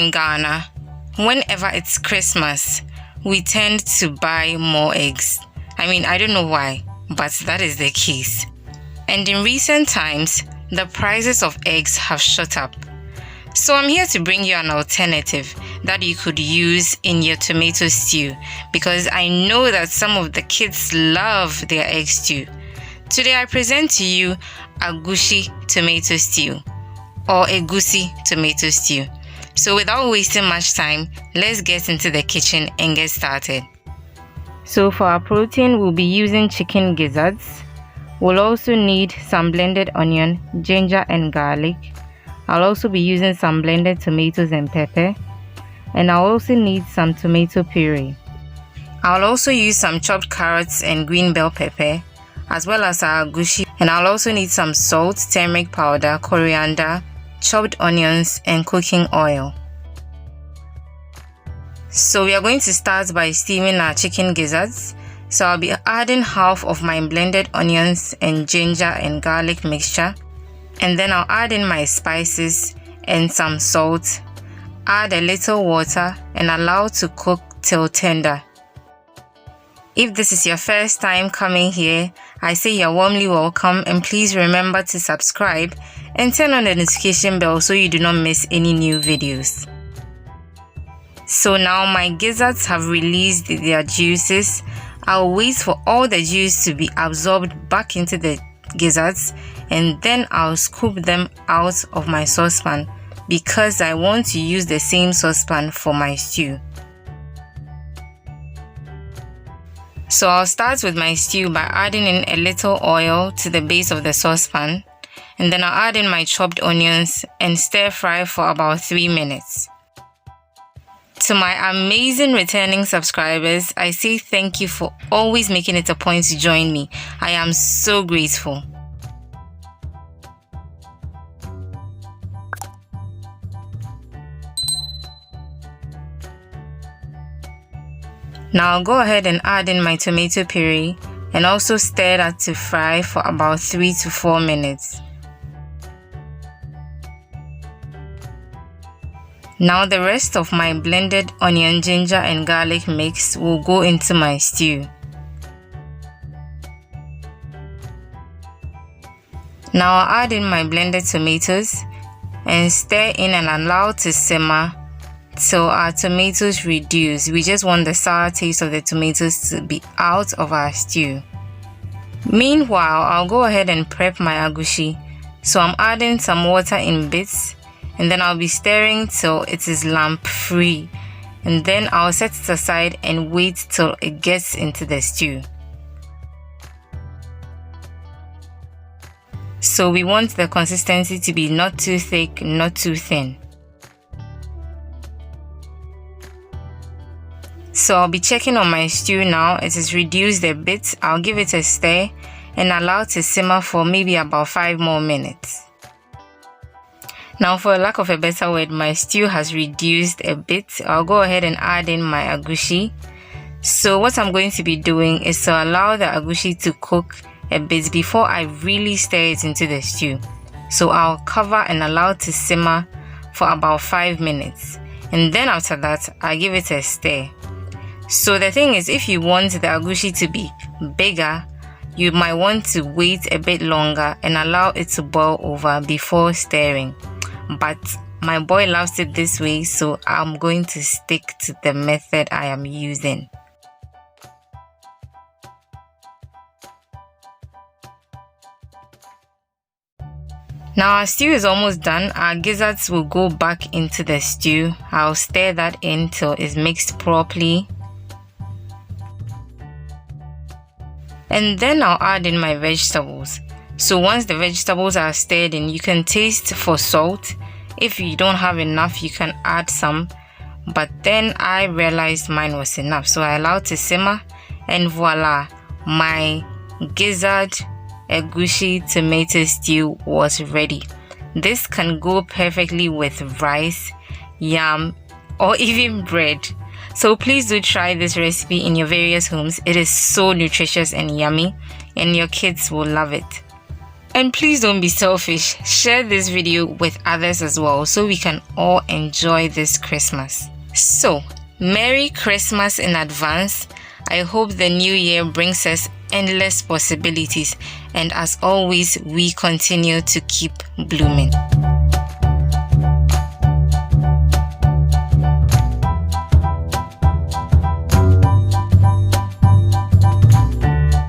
in Ghana, whenever it's Christmas, we tend to buy more eggs. I don't know why, but that is the case. And in recent times, the prices of eggs have shot up. So I'm here to bring you an alternative that you could use in your tomato stew, because I know that some of the kids love their egg stew. Today I present to you Agushi tomato stew or Egusi tomato stew. So without wasting much time, let's get into the kitchen and get started. So for our protein, we'll be using chicken gizzards. We'll also need some blended onion, ginger and garlic. I'll also be using some blended tomatoes and pepper. And I'll also need some tomato puree. I'll also use some chopped carrots and green bell pepper, as well as our agushi. And I'll also need some salt, turmeric powder, coriander, chopped onions and cooking oil. So we are going to start by steaming our chicken gizzards. So I'll be adding half of my blended onions and ginger and garlic mixture. And then I'll add in my spices and some salt. Add a little water and allow to cook till tender. If this is your first time coming here, I say you're warmly welcome, and please remember to subscribe and turn on the notification bell so you do not miss any new videos. So now my gizzards have released their juices. I'll wait for all the juice to be absorbed back into the gizzards, and then I'll scoop them out of my saucepan because I want to use the same saucepan for my stew. So I'll start with my stew by adding in a little oil to the base of the saucepan, and then I'll add in my chopped onions and stir fry for about 3 minutes. To my amazing returning subscribers, I say thank you for always making it a point to join me. I am so grateful. Now I'll go ahead and add in my tomato puree and also stir that to fry for about 3 to 4 minutes. Now the rest of my blended onion, ginger and garlic mix will go into my stew. Now I'll add in my blended tomatoes and stir in and allow to simmer till our tomatoes reduce. We just want the sour taste of the tomatoes to be out of our stew. Meanwhile, I'll go ahead and prep my agushi. So I'm adding some water in bits, and then I'll be stirring till it is lump free. And then I'll set it aside and wait till it gets into the stew. So we want the consistency to be not too thick, not too thin. So I'll be checking on my stew now. It is reduced a bit. I'll give it a stir and allow it to simmer for maybe about 5 more minutes. Now, for lack of a better word, my stew has reduced a bit. I'll go ahead and add in my agushi. So what I'm going to be doing is to allow the agushi to cook a bit before I really stir it into the stew. So I'll cover and allow it to simmer for about 5 minutes. And then after that, I'll give it a stir. So the thing is, if you want the agushi to be bigger, you might want to wait a bit longer and allow it to boil over before stirring. But my boy loves it this way, so I'm going to stick to the method I am using. Now our stew is almost done. Our gizzards will go back into the stew. I'll stir that in till it's mixed properly. And then I'll add in my vegetables. So once the vegetables are stirred in, you can taste for salt. If you don't have enough, you can add some. But then I realized mine was enough, so I allowed to simmer, and voila, my gizzard Egusi tomato stew was ready. This can go perfectly with rice, yam, or even bread. So please do try this recipe in your various homes. It is so nutritious and yummy, and your kids will love it. And please don't be selfish. Share this video with others as well so we can all enjoy this Christmas. So, Merry Christmas in advance. I hope the new year brings us endless possibilities, and as always, we continue to keep blooming.